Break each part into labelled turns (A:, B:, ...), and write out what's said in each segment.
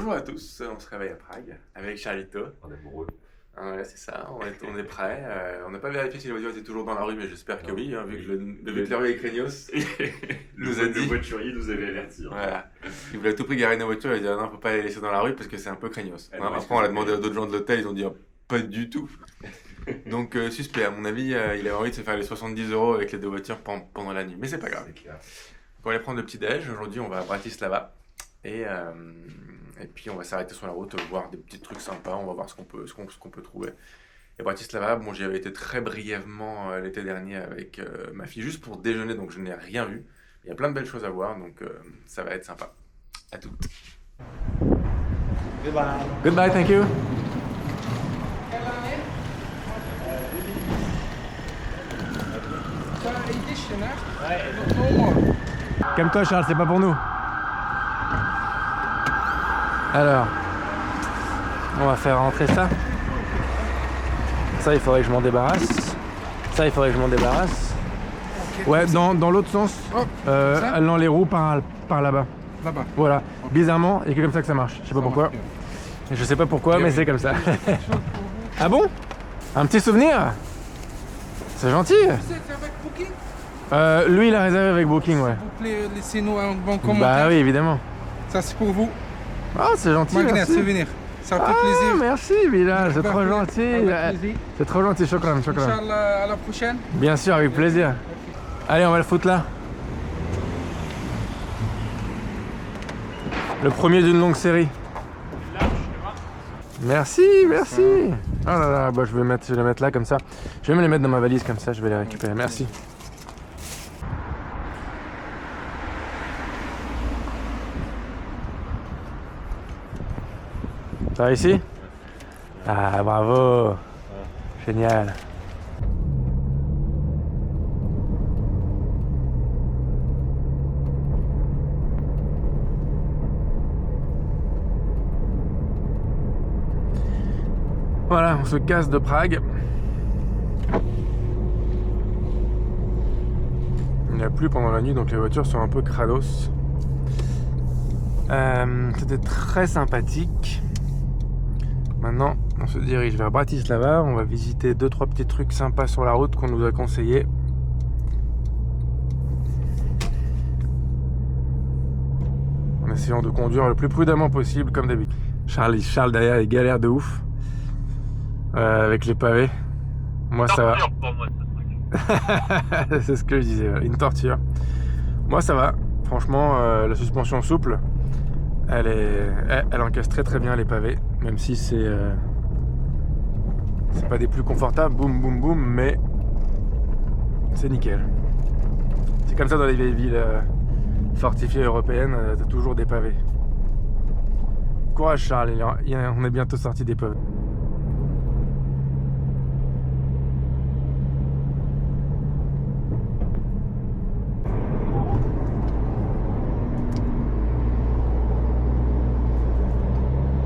A: bonjour à tous, on se réveille à Prague avec Charlito.
B: On est amoureux.
A: Ouais, c'est ça, on est prêts. On n'a pas vérifié si les voitures étaient toujours dans la rue, mais j'espère que oui, hein, vu que le vétérinaire Craignos nous a dit.
B: Le voiturier nous avait averti.
A: Voilà. Il voulait à tout prix garer nos voitures, il a dit non, faut pas les laisser dans la rue parce que c'est un peu Craignos.
B: Ah,
A: Après, on l'a demandé à d'autres gens de l'hôtel, ils ont dit pas du tout. Donc, suspect, à mon avis, il avait envie de se faire les 70 € avec les deux voitures pendant la nuit, mais c'est pas grave. On va aller prendre le petit-déj. Aujourd'hui, on va à Bratislava. Et puis on va s'arrêter sur la route, voir des petits trucs sympas, on va voir ce qu'on peut trouver. Et Bratislava, bon, j'y avais été très brièvement l'été dernier avec ma fille, juste pour déjeuner, donc je n'ai rien vu. Il y a plein de belles choses à voir, donc ça va être sympa. À toutes.
C: Goodbye.
A: Goodbye, thank you.
C: Calme-toi Charles, c'est pas pour nous. Alors, on va faire rentrer ça. Ça, il faudrait que je m'en débarrasse. Ça, il faudrait que je m'en débarrasse. Ouais, dans l'autre sens, allant les roues par là-bas.
D: Là-bas.
C: Voilà. Bizarrement, il y a que comme ça que ça marche. Je sais pas pourquoi. Je sais pas pourquoi, mais c'est comme ça. Ah bon? Un petit souvenir? C'est gentil.
D: C'est avec Booking?
C: Lui, il a réservé avec Booking, ouais.
D: S'il vous plaît, laissez-nous un bon commentaire.
C: Bah oui, évidemment.
D: Ça, c'est pour vous.
C: Ah, c'est gentil.
D: Magnet,
C: Merci.
D: souvenir. Ça fait
C: Ah,
D: plaisir.
C: merci Bilal, c'est trop gentil.
D: Avec plaisir.
C: C'est trop gentil, shukran, shukran.
D: Inch'Allah, à la prochaine.
C: Bien sûr, avec plaisir. Allez, on va le foutre là. Le premier d'une longue série. Merci, merci. Oh là là, bah, je vais les mettre là comme ça. Je vais me les mettre dans ma valise comme ça, je vais les récupérer. Merci. Ça va ici? Ah, bravo. Génial. Voilà, on se casse de Prague. Il n'y a plus pendant la nuit, donc les voitures sont un peu crados. C'était très sympathique. Maintenant, on se dirige vers Bratislava. On va visiter 2-3 petits trucs sympas sur la route qu'on nous a conseillés. En essayant de conduire le plus prudemment possible, comme d'habitude. Charles derrière, il galère de ouf. Avec les pavés. Moi, ça va.
B: Pour moi, ce truc.
C: C'est ce que je disais, une torture. Moi, ça va. Franchement, la suspension souple, elle encaisse très bien les pavés, même si c'est pas des plus confortables, boum boum boum, mais c'est nickel. C'est comme ça dans les vieilles villes fortifiées européennes, t'as toujours des pavés. Courage Charles, on est bientôt sorti des pavés.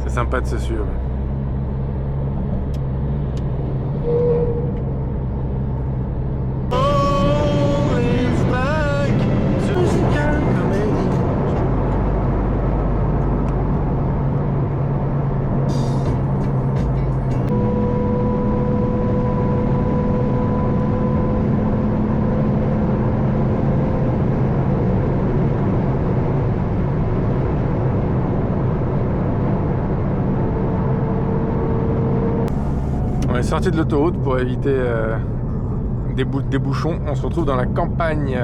C: C'est sympa de se suivre. On est sorti de l'autoroute pour éviter des bouchons. On se retrouve dans la campagne.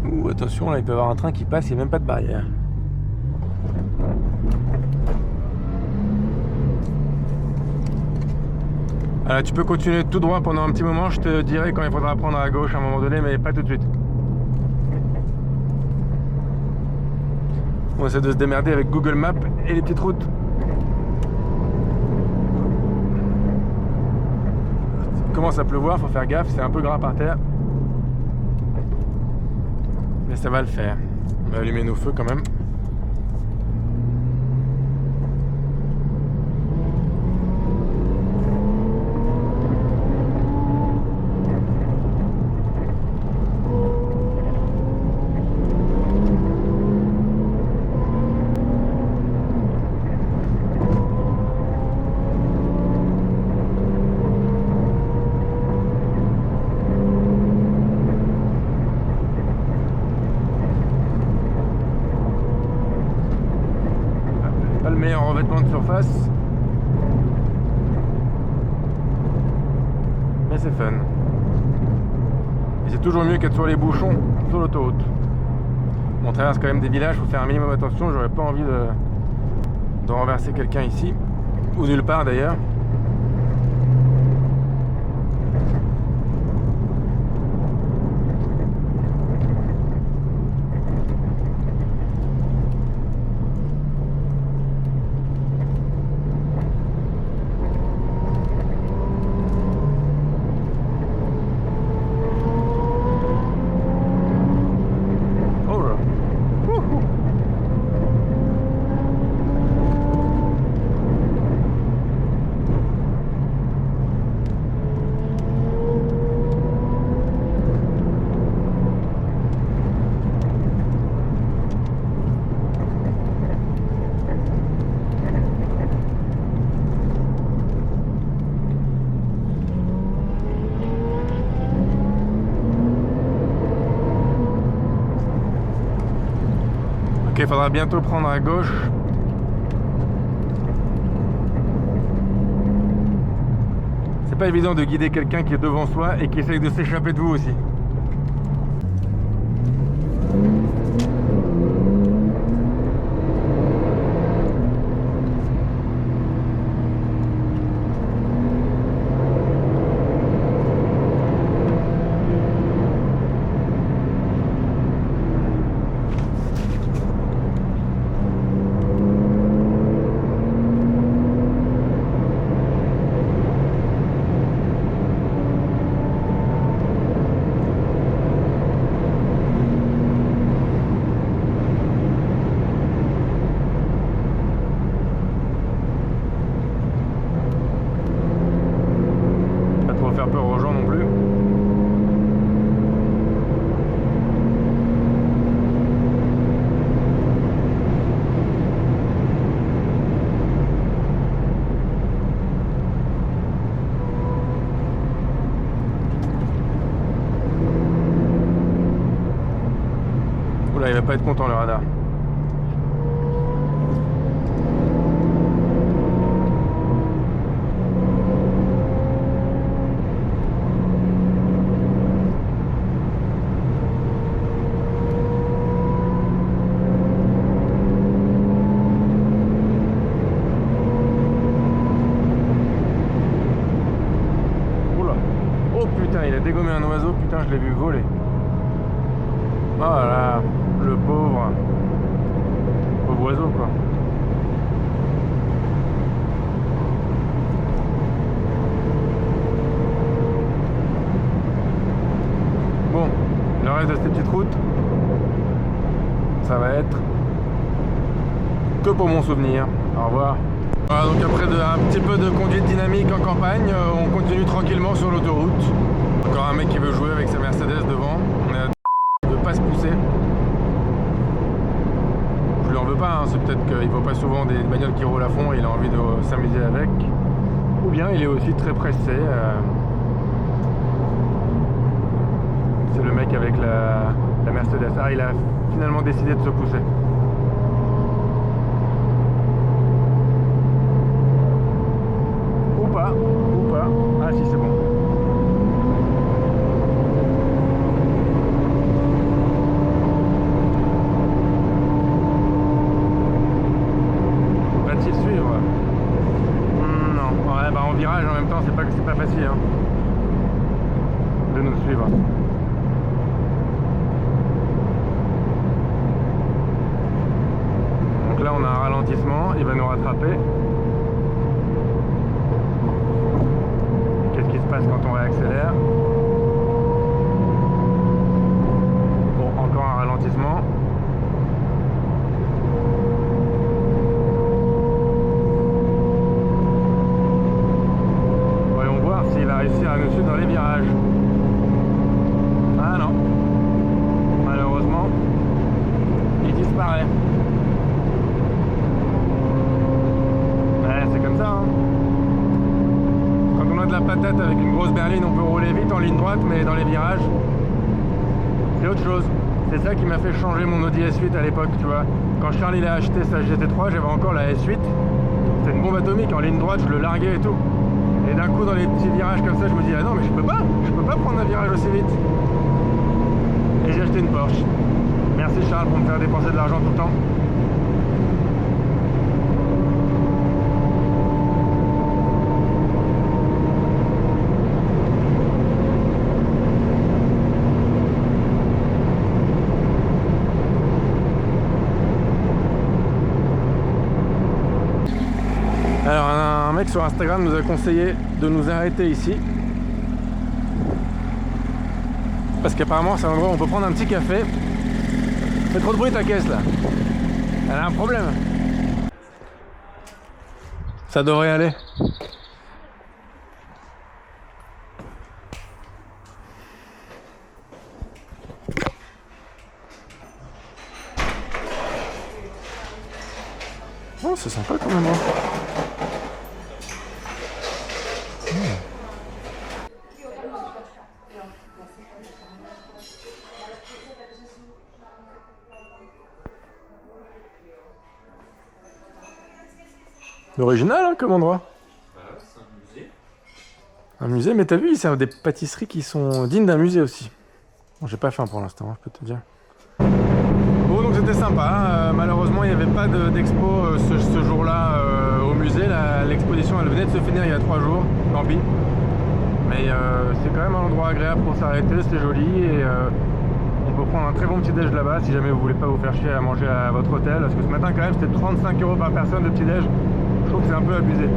C: Ouh, attention, là il peut y avoir un train qui passe, il n'y a même pas de barrière. Alors, tu peux continuer tout droit pendant un petit moment, je te dirai quand il faudra prendre à gauche à un moment donné, mais pas tout de suite. On essaie de se démerder avec Google Maps et les petites routes. Il commence à pleuvoir, faut faire gaffe, c'est un peu gras par terre. Mais ça va le faire. On va allumer nos feux quand même. revêtement de surface. Mais c'est fun. Et c'est toujours mieux qu'être sur les bouchons sur l'autoroute. On traverse quand même des villages, faut faire un minimum attention. J'aurais pas envie de renverser quelqu'un ici, ou nulle part d'ailleurs. Ok, il faudra bientôt prendre à gauche. C'est pas évident de guider quelqu'un qui est devant soi et qui essaye de s'échapper de vous aussi. Faire peur aux gens non plus. Oula, il va pas être content le radar. Il a dégommé un oiseau, putain, je l'ai vu voler. Oh là, le pauvre oiseau quoi. Bon, le reste de cette petite route, ça va être que pour mon souvenir. Au revoir. Voilà, donc après un petit peu de conduite dynamique en campagne, on continue tranquillement sur l'autoroute. Encore un mec qui veut jouer avec sa Mercedes devant. On est à de pas se pousser. Je lui en veux pas, hein. C'est peut-être qu'il voit pas souvent des bagnoles qui roulent à fond et il a envie de s'amuser avec. Ou bien il est aussi très pressé. C'est le mec avec la Mercedes. Ah, il a finalement décidé de se pousser. Ou pas. Ah si, c'est bon. Va-t-il suivre? Non. Ouais, bah en virage en même temps, c'est pas facile hein, de nous suivre. Donc là, on a un ralentissement, il va nous rattraper. Qu'est-ce qui se passe quand on réaccélère? Bon, encore un ralentissement. Voyons voir s'il va réussir à nous suivre dans les virages. Ah non. Malheureusement, il disparaît. Ouais, c'est comme ça, hein. Quand on a de la patate avec une grosse berline, on peut rouler vite en ligne droite, mais dans les virages, c'est autre chose. C'est ça qui m'a fait changer mon Audi S8 à l'époque, tu vois. Quand Charles il a acheté sa GT3, j'avais encore la S8. c'était une bombe atomique en ligne droite, je le larguais et tout. Et d'un coup dans les petits virages comme ça, je me dis ah non mais je peux pas prendre un virage aussi vite. Et j'ai acheté une Porsche. Merci Charles pour me faire dépenser de l'argent tout le temps. Alors un mec sur Instagram nous a conseillé de nous arrêter ici parce qu'apparemment c'est un endroit où on peut prendre un petit café. Fais trop de bruit ta caisse là. Elle a un problème. Ça devrait aller. Oh c'est sympa quand même. Original hein, comme endroit.
B: C'est un musée.
C: Un musée, mais t'as vu, ils servent des pâtisseries qui sont dignes d'un musée aussi. Bon, j'ai pas faim pour l'instant, je peux te dire. Bon, donc c'était sympa. Malheureusement, il n'y avait pas d'expo ce jour-là au musée. L'exposition, elle venait de se finir il y a 3 jours, tant pis. Mais c'est quand même un endroit agréable pour s'arrêter, c'est joli et on peut prendre un très bon petit déj là-bas si jamais vous voulez pas vous faire chier à manger à votre hôtel. Parce que ce matin, quand même, c'était 35 € par personne de petit déj. Je trouve que c'est un peu abusé.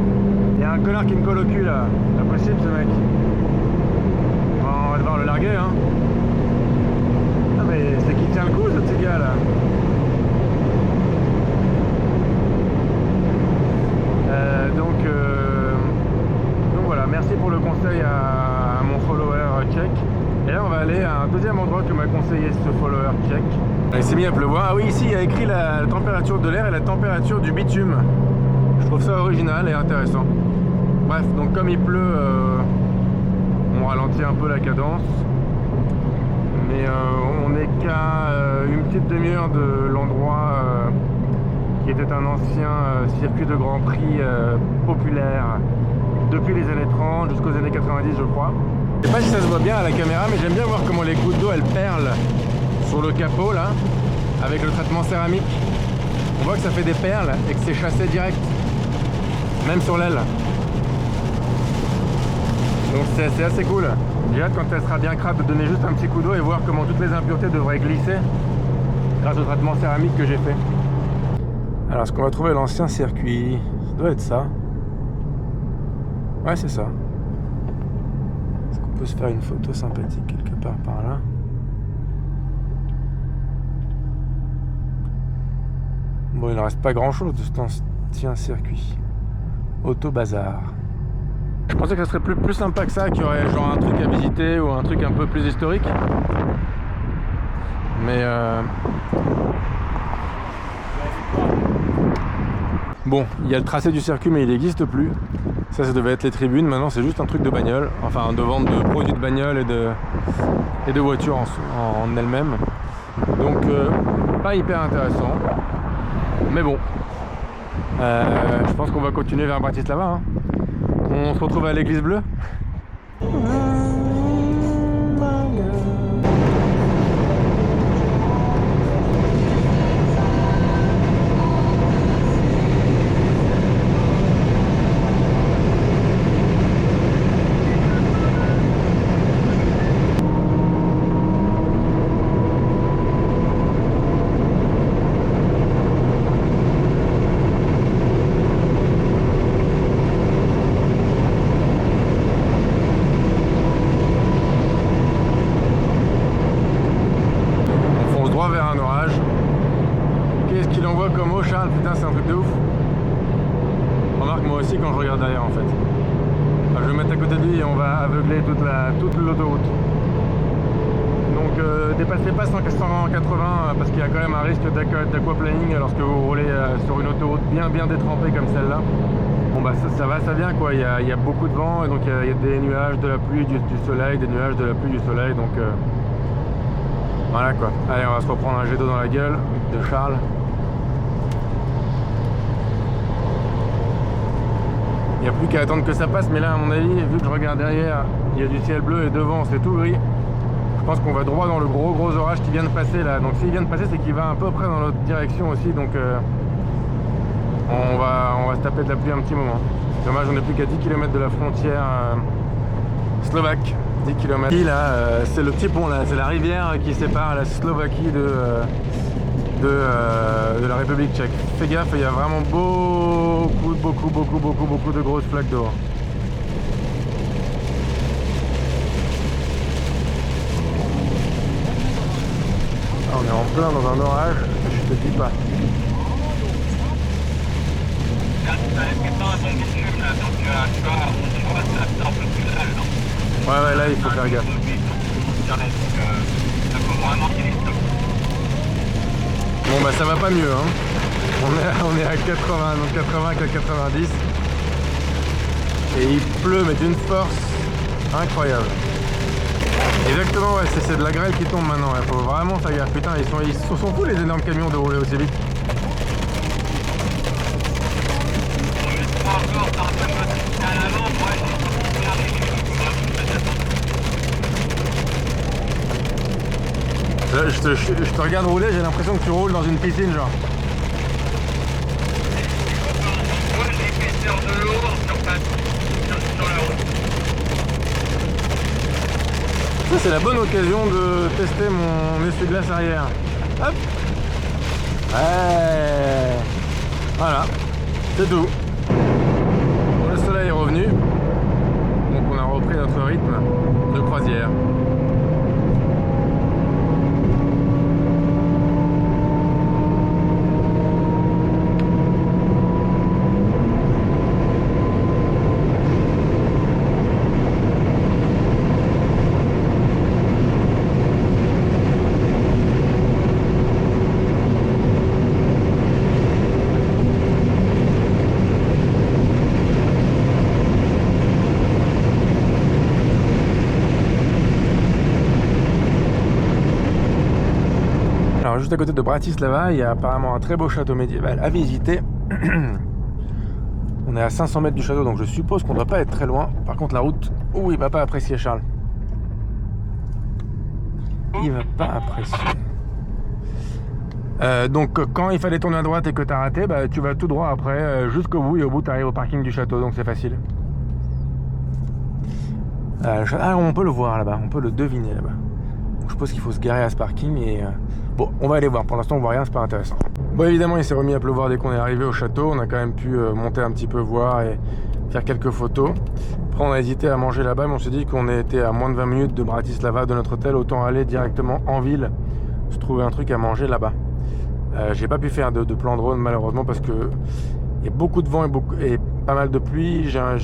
C: Il y a un connard qui me colle au cul là. C'est pas possible ce mec. On va devoir le larguer hein. Ah mais c'est qui tient le coup ce petit gars là. Donc voilà, merci pour le conseil à mon follower tchèque. Et là on va aller à un deuxième endroit que m'a conseillé ce follower tchèque. Il s'est mis à pleuvoir. Ah oui, ici il y a écrit la température de l'air et la température du bitume. Je trouve ça original et intéressant. Bref, donc comme il pleut, on ralentit un peu la cadence. Mais on n'est qu'à une petite demi-heure de l'endroit qui était un ancien circuit de Grand Prix populaire depuis les années 30 jusqu'aux années 90 je crois. Je sais pas si ça se voit bien à la caméra, mais j'aime bien voir comment les gouttes d'eau elles perlent sur le capot là, avec le traitement céramique. On voit que ça fait des perles et que c'est chassé direct. Même sur l'aile. Donc c'est assez cool. J'ai hâte quand elle sera bien crade de donner juste un petit coup d'eau et voir comment toutes les impuretés devraient glisser grâce au traitement céramique que j'ai fait. Alors est-ce qu'on va trouver l'ancien circuit? Ça doit être ça. Ouais c'est ça. Est-ce qu'on peut se faire une photo sympathique quelque part par là? Bon il ne reste pas grand chose de cet ancien circuit. Auto Bazar. Je pensais que ça serait plus sympa que ça, qu'il y aurait genre un truc à visiter ou un truc un peu plus historique. Mais bon, il y a le tracé du circuit mais il n'existe plus. Ça devait être les tribunes, maintenant c'est juste un truc de bagnole. Enfin de vente de produits de bagnole et de voitures en elles-mêmes. Donc pas hyper intéressant. Mais bon. Je pense qu'on va continuer vers Bratislava. Hein. On se retrouve à l'église bleue. Vers un orage. Qu'est-ce qu'il envoie comme eau, Charles? Putain, c'est un truc de ouf. Remarque, moi aussi quand je regarde derrière en fait. Enfin, je vais me mettre à côté de lui et on va aveugler toute l'autoroute. Donc dépassez pas 180 parce qu'il y a quand même un risque d'aquaplaning lorsque vous roulez sur une autoroute bien détrempée comme celle-là. Bon bah ça va, ça vient quoi. Il y a beaucoup de vent et donc il y a des nuages, de la pluie, du soleil, des nuages, de la pluie, du soleil. Donc voilà quoi. Allez, on va se reprendre un jet d'eau dans la gueule de Charles. Il n'y a plus qu'à attendre que ça passe, mais là à mon avis, vu que je regarde derrière, il y a du ciel bleu et devant c'est tout gris. Je pense qu'on va droit dans le gros orage qui vient de passer là. Donc s'il vient de passer, c'est qu'il va à peu près dans notre direction aussi. Donc on va se taper de la pluie un petit moment. Dommage, on n'est plus qu'à 10 km de la frontière slovaque. 10 km. Et là, c'est le petit pont là, c'est la rivière qui sépare la Slovaquie de la République tchèque. Fais gaffe, il y a vraiment beaucoup de grosses flaques d'eau. Ah, on est en plein dans un orage, je te dis pas. Ouais, là il faut faire gaffe. Bon bah ça va pas mieux hein. On est à 80, donc 80 qu'à 90. Et il pleut mais d'une force incroyable. Exactement, ouais, c'est de la grêle qui tombe maintenant, il faut vraiment faire gaffe. Putain, ils sont fous les énormes camions de rouler aussi vite. Je te regarde rouler, j'ai l'impression que tu roules dans une piscine genre. Ça c'est la bonne occasion de tester mon essuie-glace arrière. Hop. Ouais. Voilà. C'est tout. Le soleil est revenu. Donc on a repris notre rythme de croisière. Alors juste à côté de Bratislava, il y a apparemment un très beau château médiéval à visiter. On est à 500 mètres du château, donc je suppose qu'on ne doit pas être très loin. Par contre la route, il va pas apprécier Charles. Il va pas apprécier. Donc quand il fallait tourner à droite et que tu as raté, bah, tu vas tout droit après jusqu'au bout et au bout tu arrives au parking du château, donc c'est facile. On peut le voir là-bas, on peut le deviner là-bas. Je suppose qu'il faut se garer à ce parking et bon, on va aller voir. Pour l'instant, on voit rien, c'est pas intéressant. Bon, évidemment, il s'est remis à pleuvoir dès qu'on est arrivé au château. On a quand même pu monter un petit peu voir et faire quelques photos. Après, on a hésité à manger là-bas, mais on s'est dit qu'on était à moins de 20 minutes de Bratislava, de notre hôtel. Autant aller directement en ville, se trouver un truc à manger là-bas. J'ai pas pu faire de plan drone malheureusement parce que il y a beaucoup de vent et pas mal de pluie. Je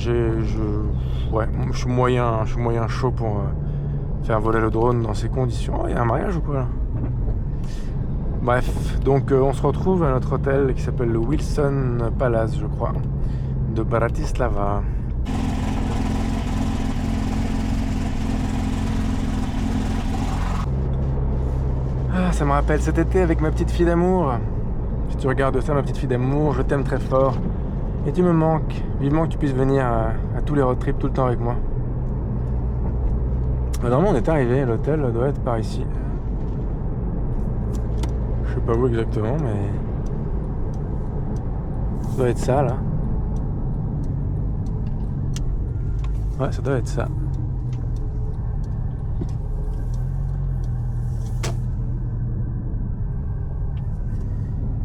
C: suis moyen chaud pour faire voler le drone dans ces conditions. Oh, il y a un mariage ou quoi là? Bref, donc on se retrouve à notre hôtel qui s'appelle le Wilson Palace, je crois, de Bratislava. Ah, ça me rappelle cet été avec ma petite fille d'amour. Si tu regardes ça, ma petite fille d'amour, je t'aime très fort. Et tu me manques. Vivement que tu puisses venir à tous les road trips tout le temps avec moi. Normalement, on est arrivé, l'hôtel doit être par ici. Je sais pas où exactement, mais ça doit être ça là. Ouais, ça doit être ça.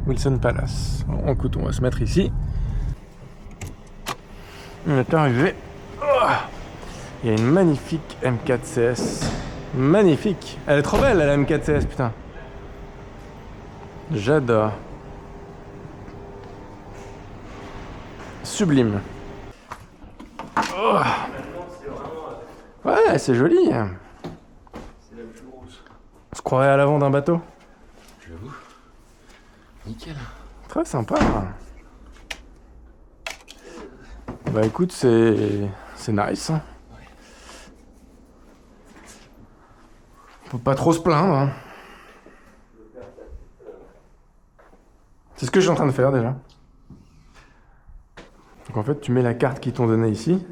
C: Wilson Palace. Bon, écoute, on va se mettre ici. On est arrivé. Oh, il y a une magnifique M4CS. Magnifique. Elle est trop belle, la M4CS, putain. J'adore. Sublime. Oh. Ouais, c'est joli. C'est la plus grosse. On se croirait à l'avant d'un bateau.
B: J'avoue. Nickel.
C: Très sympa. Bah écoute, c'est nice. Hein. Faut pas trop se plaindre. Hein. C'est ce que je suis en train de faire déjà. Donc en fait, tu mets la carte qu'ils t'ont donnée ici.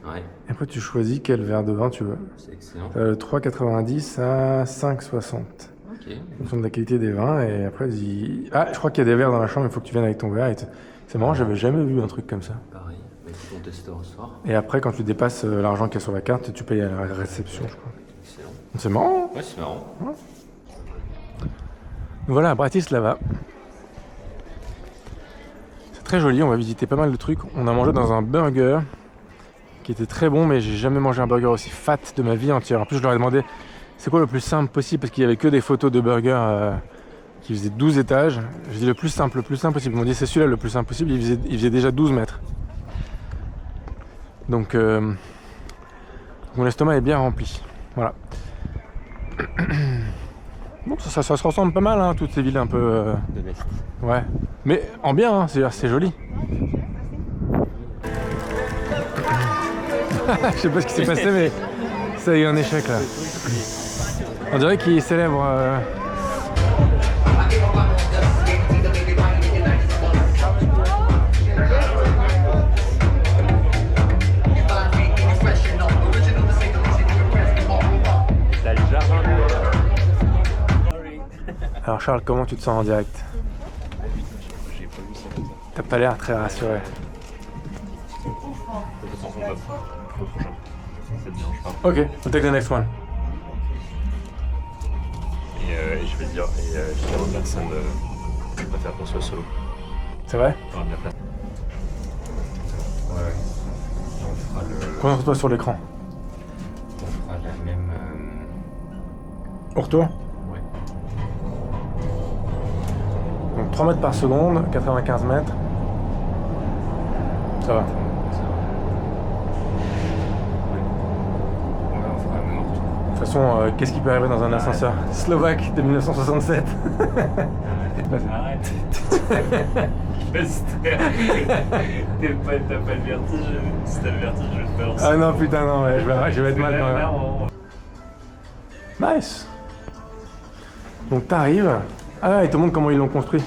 B: Ouais,
C: Et après, tu choisis quel verre de vin tu veux.
B: c'est excellent.
C: Le 3,90 à 5,60.
B: Ok.
C: En fonction de la qualité des vins. Et après, ah, je crois qu'il y a des verres dans la chambre, il faut que tu viennes avec ton verre. C'est marrant, j'avais jamais vu un truc comme ça.
B: Pareil. Bah, écoute, on testera ce soir.
C: Et après, quand tu dépasses l'argent qu'il y a sur la carte, tu payes à la réception, je crois.
B: Excellent.
C: C'est marrant.
B: Ouais, c'est marrant.
C: Voilà, Bratislava. C'est très joli, on va visiter pas mal de trucs. On a mangé dans un burger qui était très bon, mais j'ai jamais mangé un burger aussi fat de ma vie entière. En plus, je leur ai demandé c'est quoi le plus simple possible, parce qu'il y avait que des photos de burgers qui faisaient 12 étages. J'ai dit le plus simple possible. Ils m'ont dit c'est celui-là le plus simple possible, il faisait déjà 12 mètres. Donc mon estomac est bien rempli. Voilà. Bon, ça se ressemble pas mal, hein, toutes ces villes un peu...
B: De l'Est.
C: Ouais. Mais en bien, hein, c'est joli. Je sais pas ce qui s'est passé, mais ça a eu un échec là. On dirait qu'il célèbre... Alors Charles, comment tu te sens en direct?
B: J'ai pas vu ça comme ça.
C: T'as pas l'air très rassuré.
B: De toute façon, on va au prochain. Ça te dérange pas.
C: Ok, we'll take the next one.
B: Et je vais dire, je dirais aux personnes de pas faire qu'on soit solo.
C: C'est vrai?
B: On aura bien place. Ouais. Et on fera le.
C: Concentre-toi sur l'écran.
B: On fera la même.
C: Au retour?
B: Ouais.
C: Donc 3 mètres par seconde, 95 mètres. Ça va.
B: Ça va. Ouais, on fera la même retour.
C: De toute façon, qu'est-ce qui peut arriver dans un ascenseur slovaque de 1967?
B: Arrête. T'as pas le vertige. Si t'as le vertige, je vais te balancer.
C: Ah non, putain, non, ouais, je vais être mal quand même. Nice. Donc t'arrives. Ah, ils te montrent comment ils l'ont construit.